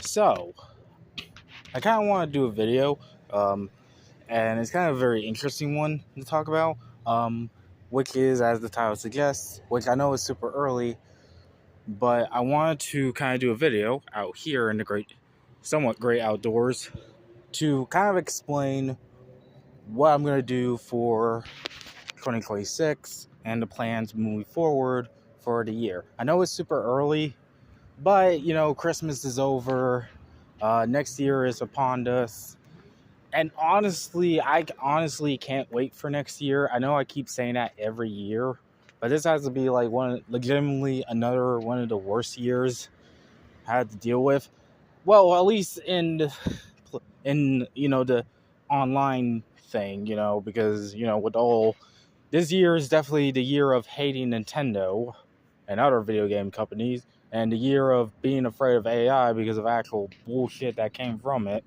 So, I kind of want to do a video, um, and it's kind of a very interesting one to talk about, which is, as the title suggests, which I know is super early, but I wanted to kind of do a video out here in the somewhat great outdoors to kind of explain what I'm going to do for 2026 and the plans moving forward for the year. I know it's super early, but Christmas is over. Next year is upon us. And honestly, I honestly can't wait for next year. I know I keep saying that every year, but this has to be like legitimately another one of the worst years I had to deal with. Well, at least in the online thing, because with all this year is definitely the year of hating Nintendo and other video game companies, and the year of being afraid of AI because of actual bullshit that came from it.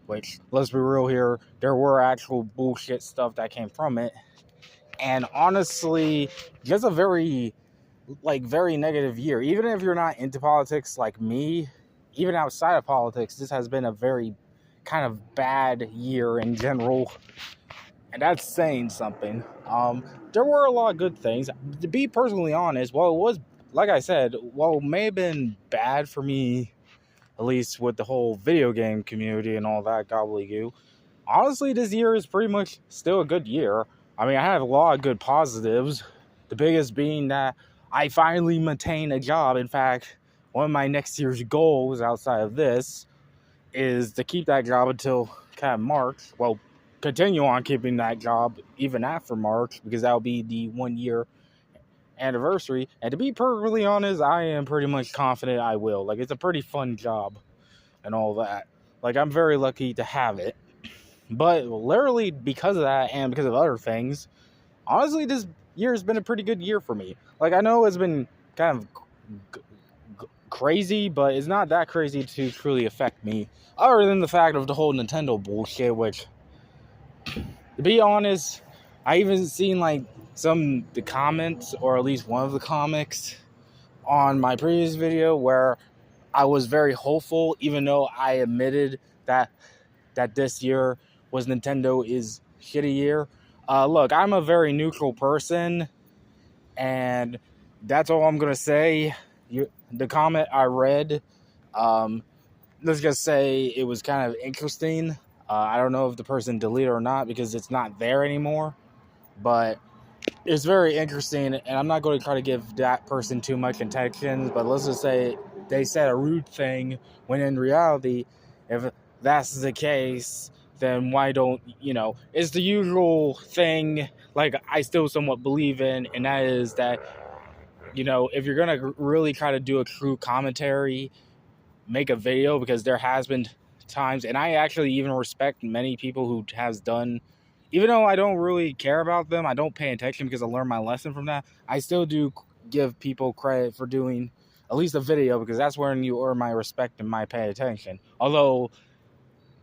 Which, let's be real here, there were actual bullshit stuff that came from it. And honestly, just a very negative year. Even if you're not into politics like me, even outside of politics, this has been a very kind of bad year in general. And that's saying something. There were a lot of good things. To be personally honest, well, it was, like I said, while it may have been bad for me, at least with the whole video game community and all that gobbledygook, honestly, this year is pretty much still a good year. I mean, I have a lot of good positives. The biggest being that I finally maintain a job. In fact, one of my next year's goals outside of this is to keep that job until kind of March. Well, continue on keeping that job even after March, because that'll be the 1 year anniversary. And to be perfectly honest, I am pretty much confident I will. Like, it's a pretty fun job and all that. Like, I'm very lucky to have it. But literally because of that and because of other things, honestly, this year has been a pretty good year for me. Like, I know it's been kind of crazy, but it's not that crazy to truly affect me, other than the fact of the whole Nintendo bullshit, which, to be honest, I even seen like the comments, or at least one of the comics on my previous video, where I was very hopeful, even though I admitted that this year was Nintendo is shitty year. Look, I'm a very neutral person, and that's all I'm gonna say. The comment I read, let's just say it was kind of interesting. I don't know if the person deleted it or not, because it's not there anymore, but it's very interesting, and I'm not going to try to give that person too much attention, but let's just say they said a rude thing, when in reality, if that's the case, then why don't, it's the usual thing, like, I still somewhat believe in, and that is that, if you're going to really try to do a true commentary, make a video, because there has been times, and I actually even respect many people who has done, even though I don't really care about them, I don't pay attention because I learned my lesson from that, I still do give people credit for doing at least a video, because that's when you earn my respect and my pay attention. Although,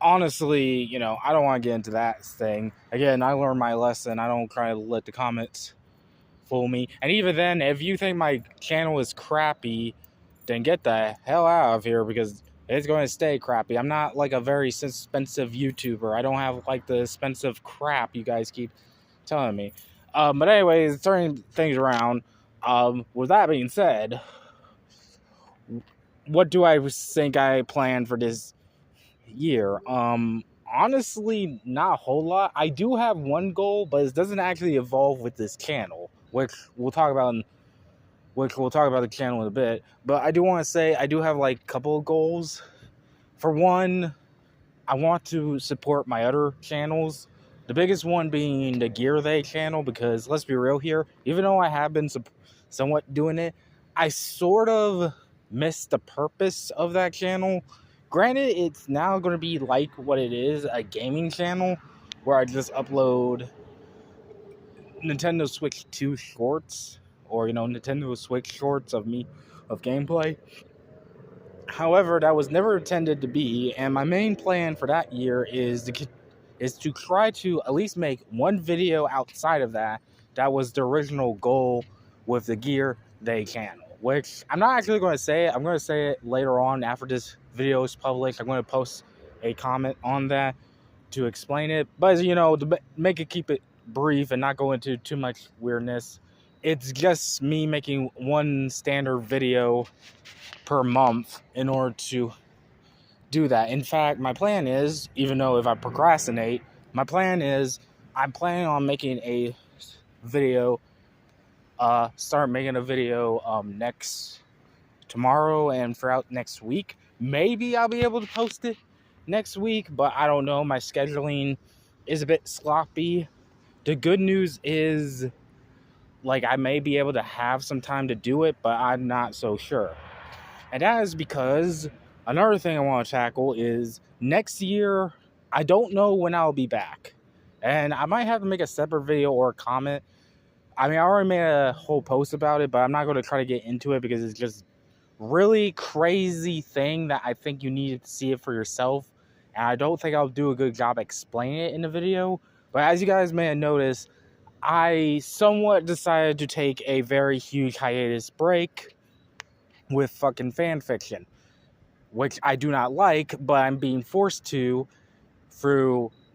honestly, I don't want to get into that thing. Again, I learned my lesson. I don't try to let the comments fool me. And even then, if you think my channel is crappy, then get the hell out of here, because it's going to stay crappy. I'm not like a very expensive YouTuber. I don't have like the expensive crap you guys keep telling me. But anyways, turning things around, with that being said, what do I think I plan for this year? Honestly, not a whole lot. I do have one goal, but it doesn't actually evolve with this channel, which we'll talk about the channel in a bit. But I do want to say I do have like a couple of goals. For one, I want to support my other channels. The biggest one being the Gear They channel, because let's be real here, even though I have been somewhat doing it, I sort of missed the purpose of that channel. Granted, it's now going to be like what it is, a gaming channel, where I just upload Nintendo Switch 2 shorts, or Nintendo Switch shorts of gameplay. However, that was never intended to be, and my main plan for that year is to try to at least make one video outside of that. That was the original goal with the Gear They channel. which I'm not actually going to say it. I'm going to say it later on after this video is published. I'm going to post a comment on that to explain it. But, you know, to keep it brief and not go into too much weirdness, it's just me making one standard video per month in order to do that. In fact, my plan is, even though if I procrastinate, my plan is I'm planning on making a video, start making a video tomorrow and throughout next week. Maybe I'll be able to post it next week, but I don't know. My scheduling is a bit sloppy. The good news is, like, I may be able to have some time to do it, but I'm not so sure. And that is because another thing I want to tackle is next year, I don't know when I'll be back. And I might have to make a separate video or a comment. I mean, I already made a whole post about it, but I'm not going to try to get into it because it's just really crazy thing that I think you need to see it for yourself. And I don't think I'll do a good job explaining it in the video. But as you guys may have noticed, I somewhat decided to take a very huge hiatus break with fucking fan fiction, which I do not like, but I'm being forced to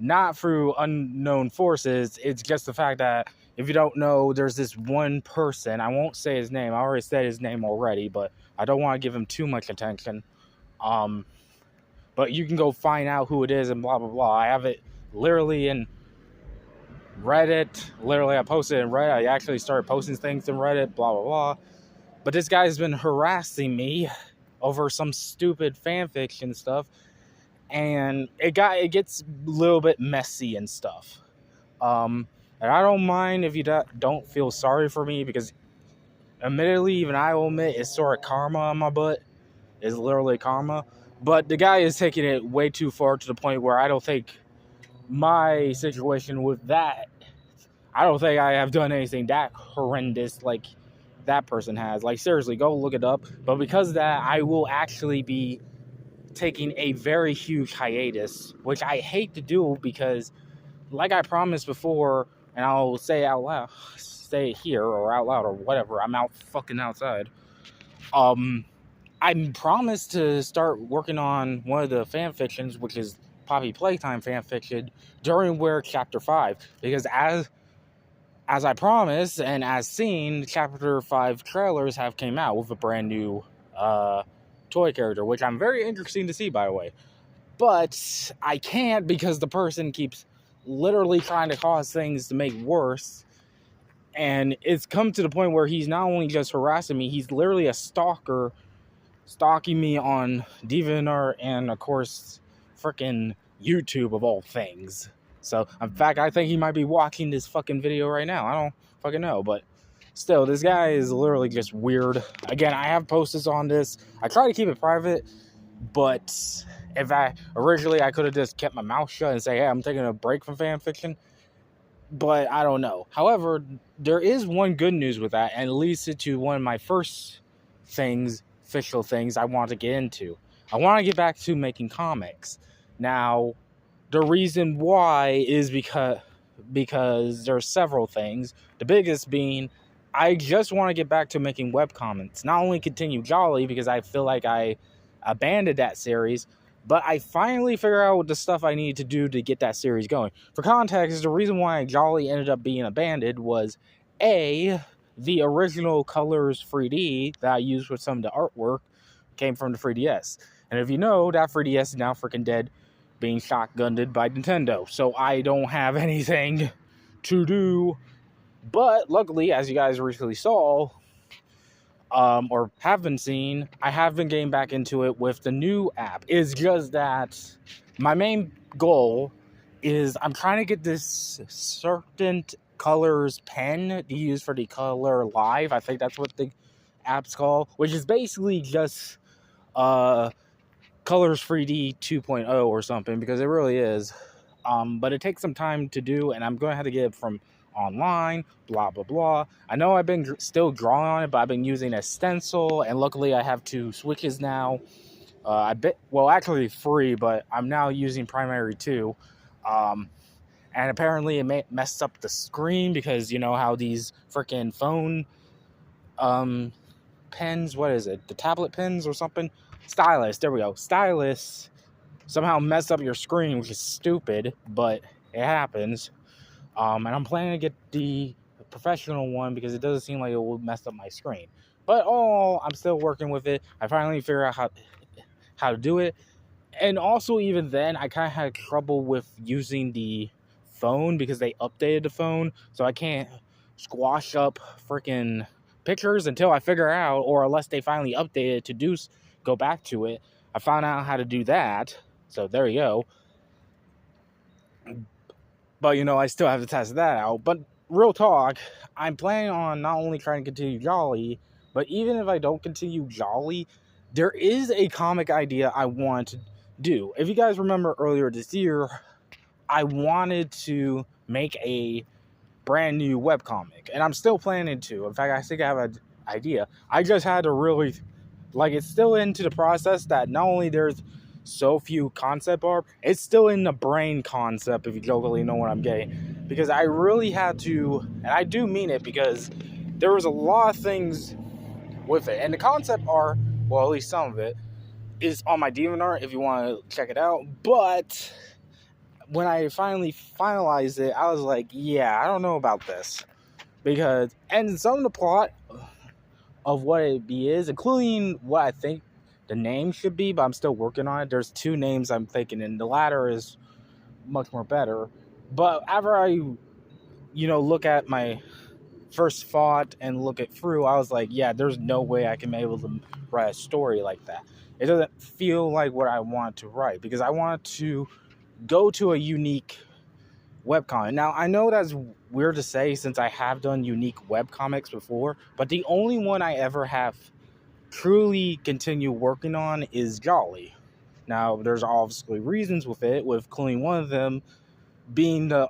not through unknown forces. It's just the fact that, if you don't know, there's this one person, I won't say his name, I already said his name already, but I don't want to give him too much attention. But you can go find out who it is and blah, blah, blah. I have it literally in Reddit. Literally, I posted in Reddit. I actually started posting things in Reddit, blah, blah, blah. But this guy's been harassing me over some stupid fanfiction stuff. And it gets a little bit messy and stuff. And I don't mind if you don't feel sorry for me, because admittedly, even I will admit, it's sort of karma on my butt. It's literally karma. But the guy is taking it way too far, to the point where I don't think my situation with that, I don't think I have done anything that horrendous like that person has. Like, seriously, go look it up. But because of that, I will actually be taking a very huge hiatus, which I hate to do because, like I promised before, and I'll say it out loud, say it here or out loud or whatever, I'm out fucking outside. I promised to start working on one of the fan fictions, which is Poppy Playtime fanfiction, during Wear Chapter 5, because as I promised and as seen, Chapter 5 trailers have came out with a brand new toy character, which I'm very interested to see, by the way. But I can't, because the person keeps literally trying to cause things to make worse. And it's come to the point where he's not only just harassing me, he's literally a stalker, stalking me on DeviantArt and, of course, freaking YouTube of all things. So, in fact, I think he might be watching this fucking video right now. I don't fucking know, but still, this guy is literally just weird. Again, I have posts on this. I try to keep it private, but if originally I could have just kept my mouth shut and say, hey, I'm taking a break from fan fiction, but I don't know. However, there is one good news with that, and it leads to one of my first official things I want to get into. I want to get back to making comics. Now, the reason why is because there are several things. The biggest being, I just want to get back to making webcomics. Not only continue Jolly, because I feel like I abandoned that series, but I finally figured out the stuff I needed to do to get that series going. For context, the reason why Jolly ended up being abandoned was, A, the original Colors 3D that I used with some of the artwork came from the 3DS. And if you know, that 3DS is now freaking dead, being shotgunned by Nintendo. So I don't have anything to do. But luckily, as you guys recently saw, or have been seeing, I have been getting back into it with the new app. It's just that my main goal is I'm trying to get this certain colors pen to use for the Color Live. I think that's what the app's called, which is basically just Colors 3D 2.0 or something, because it really is. But it takes some time to do, and I'm going to have to get it from online, blah, blah, blah. I know I've been still drawing on it, but I've been using a stencil, and luckily I have 2 switches now. Actually 3, but I'm now using Primary 2. And apparently it messed up the screen, because you know how these freaking phone pens. What is it? The tablet pens or something? Stylus. There we go. Stylus somehow messed up your screen, which is stupid, but it happens. And I'm planning to get the professional one because it doesn't seem like it will mess up my screen. But I'm still working with it. I finally figured out how to do it. And also, even then, I kind of had trouble with using the phone because they updated the phone, so I can't squash up freaking pictures until I figure out, or unless they finally update it to go back to it. I found out how to do that, so there you go. But, I still have to test that out. But real talk, I'm planning on not only trying to continue Jolly, but even if I don't continue Jolly, there is a comic idea I want to do. If you guys remember earlier this year, I wanted to make a brand new webcomic, and I'm still planning to. In fact, I think I have an idea. I just had to really, it's still into the process that not only there's so few concept art, it's still in the brain concept, if you don't really know what I'm getting. Because I really had to, and I do mean it, because there was a lot of things with it. And the concept art, well, at least some of it, is on my DeviantArt if you want to check it out. But when I finally finalized it, I was like, yeah, I don't know about this. And some of the plot of what it is, including what I think the name should be, but I'm still working on it. There's 2 names I'm thinking, and the latter is much more better. But after I, look at my first thought and look it through, I was like, yeah, there's no way I can be able to write a story like that. It doesn't feel like what I want to write, because I want to go to a unique webcomic. Now, I know that's weird to say since I have done unique webcomics before, but the only one I ever have truly continue working on is Jolly. Now, there's obviously reasons with it, with including one of them being the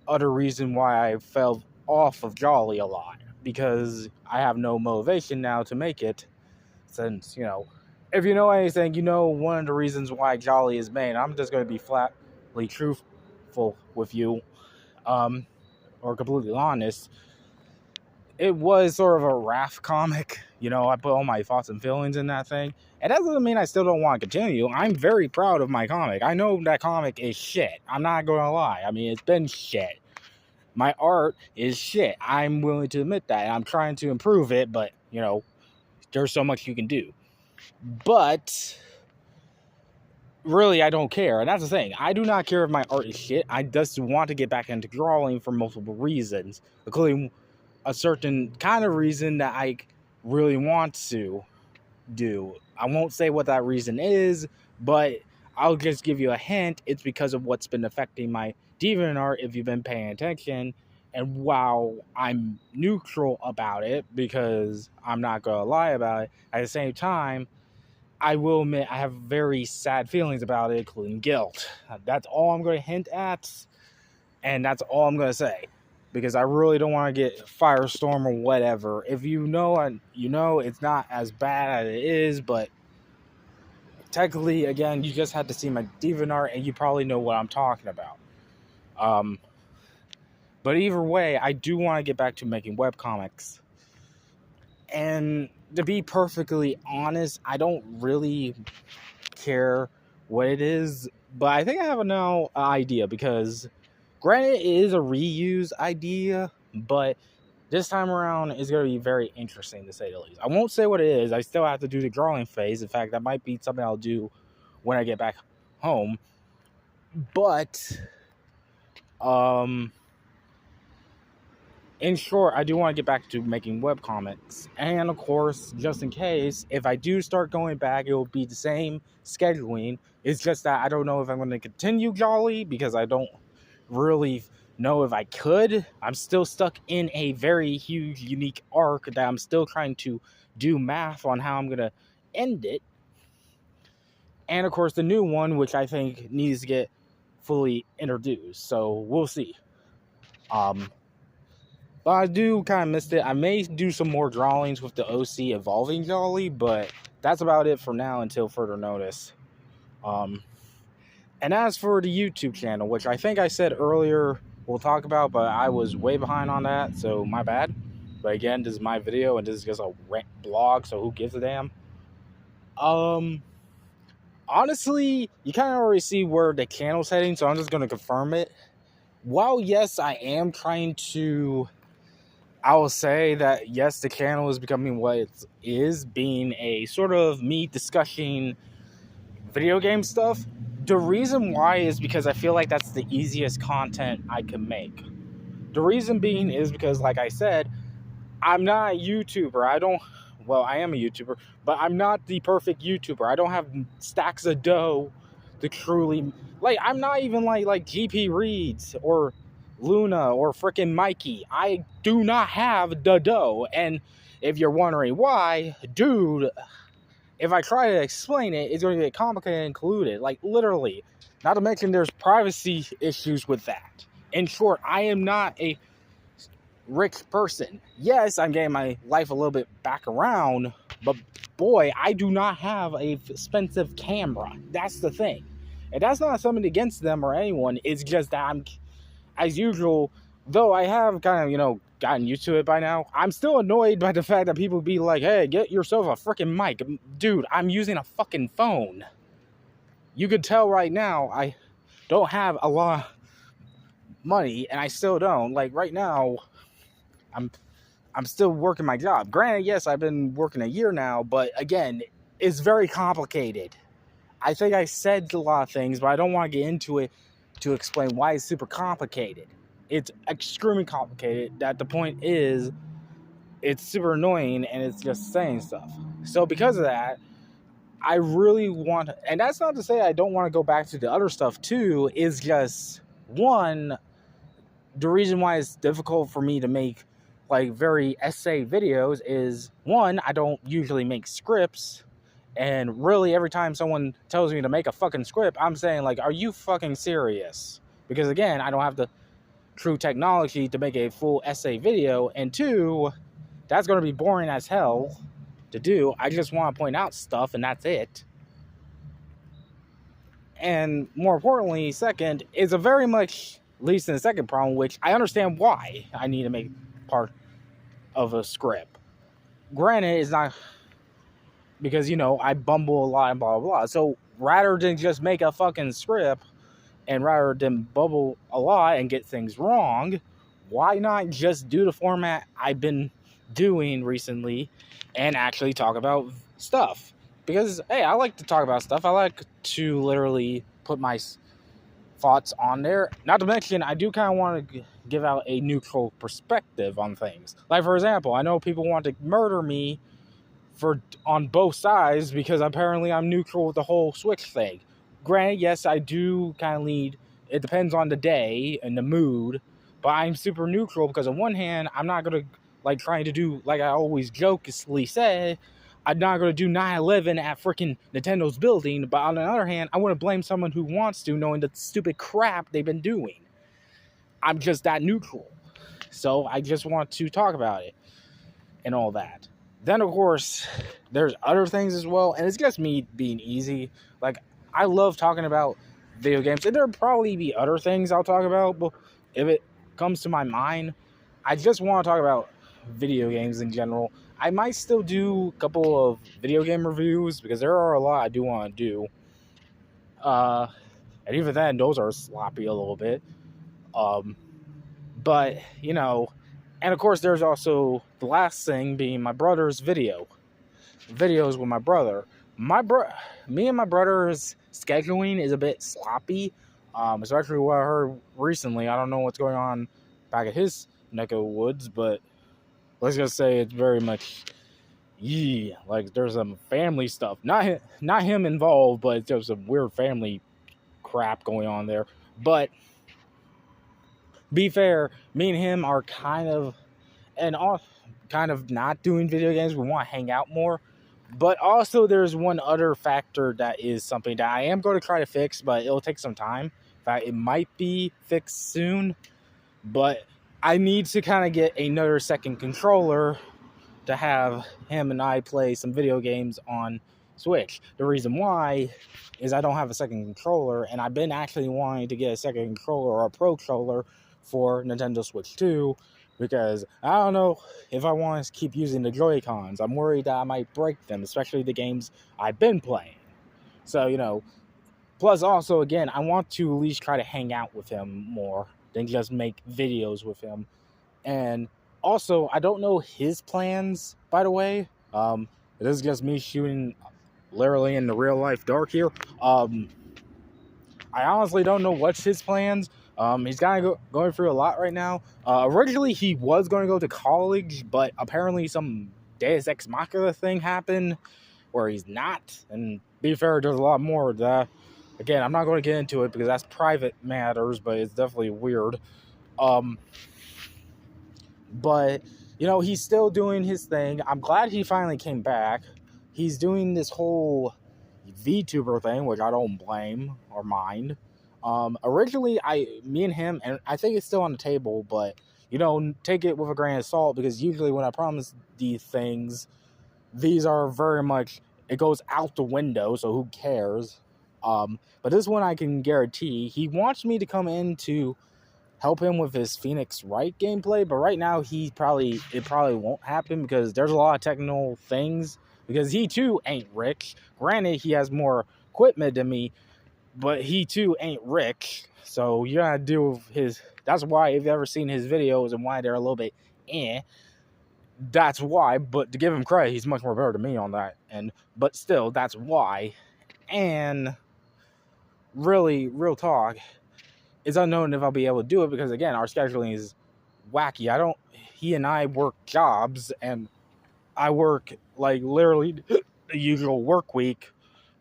other reason why I fell off of Jolly a lot, because I have no motivation now to make it, since, if you know anything, one of the reasons why Jolly is made. I'm just going to be flatly truthful with you, or completely honest. It was sort of a wrath comic. I put all my thoughts and feelings in that thing. And that doesn't mean I still don't want to continue. I'm very proud of my comic. I know that comic is shit. I'm not going to lie. I mean, it's been shit. My art is shit. I'm willing to admit that. I'm trying to improve it, but, there's so much you can do. But really, I don't care. And that's the thing. I do not care if my art is shit. I just want to get back into drawing for multiple reasons, including a certain kind of reason that I really want to do. I won't say what that reason is, but I'll just give you a hint. It's because of what's been affecting my DeviantArt, if you've been paying attention. And while I'm neutral about it, because I'm not going to lie about it, at the same time, I will admit I have very sad feelings about it, including guilt. That's all I'm going to hint at, and that's all I'm going to say. Because I really don't want to get Firestorm or whatever. If you know, it's not as bad as it is, but technically, again, you just had to see my DeviantArt, and you probably know what I'm talking about. But either way, I do want to get back to making webcomics. And to be perfectly honest, I don't really care what it is, but I think I have an idea, because granted, it is a reuse idea, but this time around it's going to be very interesting, to say the least. I won't say what it is. I still have to do the drawing phase. In fact, that might be something I'll do when I get back home. But, in short, I do want to get back to making webcomics. And, of course, just in case, if I do start going back, it will be the same scheduling. It's just that I don't know if I'm going to continue Jolly, because I don't really know if I could. I'm still stuck in a very huge, unique arc that I'm still trying to do math on how I'm going to end it. And, of course, the new one, which I think needs to get fully introduced. So, we'll see. But I do kind of missed it. I may do some more drawings with the OC evolving Jolly, but that's about it for now until further notice. And as for the YouTube channel, which I think I said earlier we'll talk about, but I was way behind on that, so my bad. But again, this is my video and this is just a blog, so who gives a damn? Honestly, you kind of already see where the channel's heading, so I'm just going to confirm it. While, yes, I am trying to... I will say that, yes, the channel is becoming what it is, being a sort of me discussing video game stuff. The reason why is because I feel like that's the easiest content I can make. The reason being is because, like I said, I'm not a YouTuber. I am a YouTuber, but I'm not the perfect YouTuber. I don't have stacks of dough to truly... Like, I'm not even like GP Reeds or Luna or freaking Mikey. I do not have the dough. And if you're wondering why, dude, if I try to explain it, it's going to get complicated and included. Like, literally. Not to mention there's privacy issues with that. In short, I am not a rich person. Yes, I'm getting my life a little bit back around, but boy, I do not have a expensive camera. That's the thing. And that's not something against them or anyone. It's just that I'm, as usual, though I have kind of, gotten used to it by now, I'm still annoyed by the fact that people be like, hey, get yourself a freaking mic. Dude, I'm using a fucking phone. You could tell right now I don't have a lot of money, and I still don't. Like, right now, I'm still working my job. Granted, yes, I've been working a year now, but again, it's very complicated. I think I said a lot of things, but I don't want to get into it to explain why it's super complicated. It's extremely complicated. That the point is, it's super annoying and it's just saying stuff. So because of that, I really want, and that's not to say I don't want to go back to the other stuff too, is just, one, the reason why it's difficult for me to make like very essay videos is, one, I don't usually make scripts, and really every time someone tells me to make a fucking script, I'm saying like, are you fucking serious? Because again, I don't have the true technology to make a full essay video, and two, that's going to be boring as hell to do. I just want to point out stuff and that's it. And more importantly, second, is a very much, at least in the second problem, which I understand why I need to make part of a script. Granted, it's not because, I bumble a lot and blah, blah, blah. So rather than just make a fucking script and rather than bubble a lot and get things wrong, why not just do the format I've been doing recently and actually talk about stuff? Because, hey, I like to talk about stuff. I like to literally put my thoughts on there. Not to mention, I do kind of want to give out a neutral perspective on things. Like, for example, I know people want to murder me on both sides because apparently I'm neutral with the whole Switch thing. Granted, yes, I do kind of lead. It depends on the day and the mood, but I'm super neutral because on one hand, I'm not going to trying to do, like I always jokingly say, I'm not going to do 9/11 at freaking Nintendo's building, but on the other hand, I want to blame someone who wants to, knowing the stupid crap they've been doing. I'm just that neutral. So I just want to talk about it and all that. Then, of course, there's other things as well, and it's just me being easy. Like, I love talking about video games, and there'll probably be other things I'll talk about, but if it comes to my mind, I just want to talk about video games in general. I might still do a couple of video game reviews because there are a lot I do want to do. And even then, those are sloppy a little bit. But, and of course, there's also the last thing being my brother's videos with my brother. Me and my brother's scheduling is a bit sloppy, especially what I heard recently. I don't know what's going on back at his neck of the woods, but let's just say it's very much, like there's some family stuff. Not him involved, but there's some weird family crap going on there. But be fair, me and him are kind of not doing video games. We want to hang out more. But also there's one other factor that is something that I am going to try to fix, but it'll take some time. In fact, it might be fixed soon. But I need to kind of get another second controller to have him and I play some video games on Switch. The reason why is I don't have a second controller, and I've been actually wanting to get a second controller or a Pro controller for Nintendo Switch 2 because I don't know if I want to keep using the Joy-Cons. I'm worried that I might break them, especially the games I've been playing. So, plus also, again, I want to at least try to hang out with him more than just make videos with him. And also, I don't know his plans, by the way. This is just me shooting literally in the real life dark here. I honestly don't know what's his plans. He's kind of going through a lot right now. Originally, he was going to go to college, but apparently some Deus Ex Machina thing happened where he's not. And be fair, there's a lot more of that. Again, I'm not going to get into it because that's private matters, but it's definitely weird. But, he's still doing his thing. I'm glad he finally came back. He's doing this whole VTuber thing, which I don't blame or mind. Originally, me and him, and I think it's still on the table, but, take it with a grain of salt, because usually when I promise these things, these are very much, it goes out the window, so who cares? But this one I can guarantee, he wants me to come in to help him with his Phoenix Wright gameplay, but right now it probably won't happen because there's a lot of technical things, because he too ain't rich. Granted, he has more equipment than me, but he too ain't rich, so you gotta deal with his. That's why, if you've ever seen his videos and why they're a little bit that's why. But to give him credit, he's much more better than me on that, but still, that's why. And really, real talk, it's unknown if I'll be able to do it, because again, our scheduling is wacky. He and I work jobs, and I work like literally the usual work week,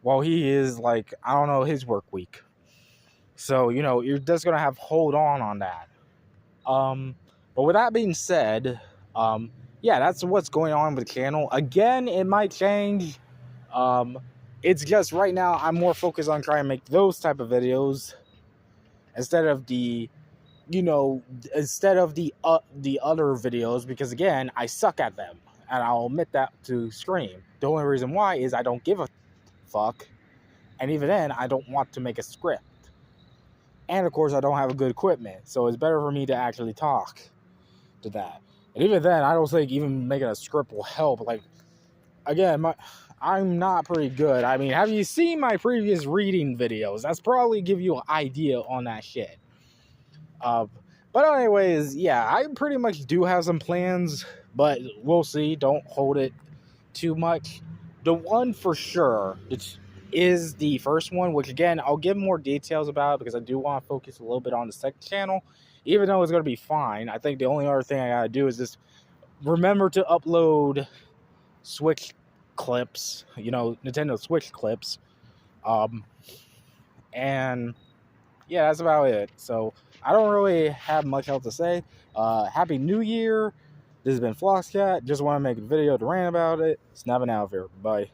while he is like, I don't know, his work week. So, you're just gonna have to hold on that. But with that being said, yeah, that's what's going on with the channel. Again, it might change. It's just right now I'm more focused on trying to make those type of videos instead of the other videos, because again, I suck at them, and I'll admit that to stream. The only reason why is I don't give a fuck, and even then, I don't want to make a script. And of course, I don't have a good equipment, so it's better for me to actually talk to that. And even then, I don't think even making a script will help. Like, again, I'm not pretty good. I mean, have you seen my previous reading videos? That's probably give you an idea on that shit. But anyways, yeah, I pretty much do have some plans, but we'll see. Don't hold it too much. The one for sure is the first one, which again, I'll give more details about, because I do want to focus a little bit on the second channel, even though it's going to be fine. I think the only other thing I got to do is just remember to upload Switch clips, Nintendo Switch clips. And yeah, that's about it. So I don't really have much else to say. Happy New Year. This has been Flosscat. Just want to make a video to rant about it. Snapping out of here. Bye.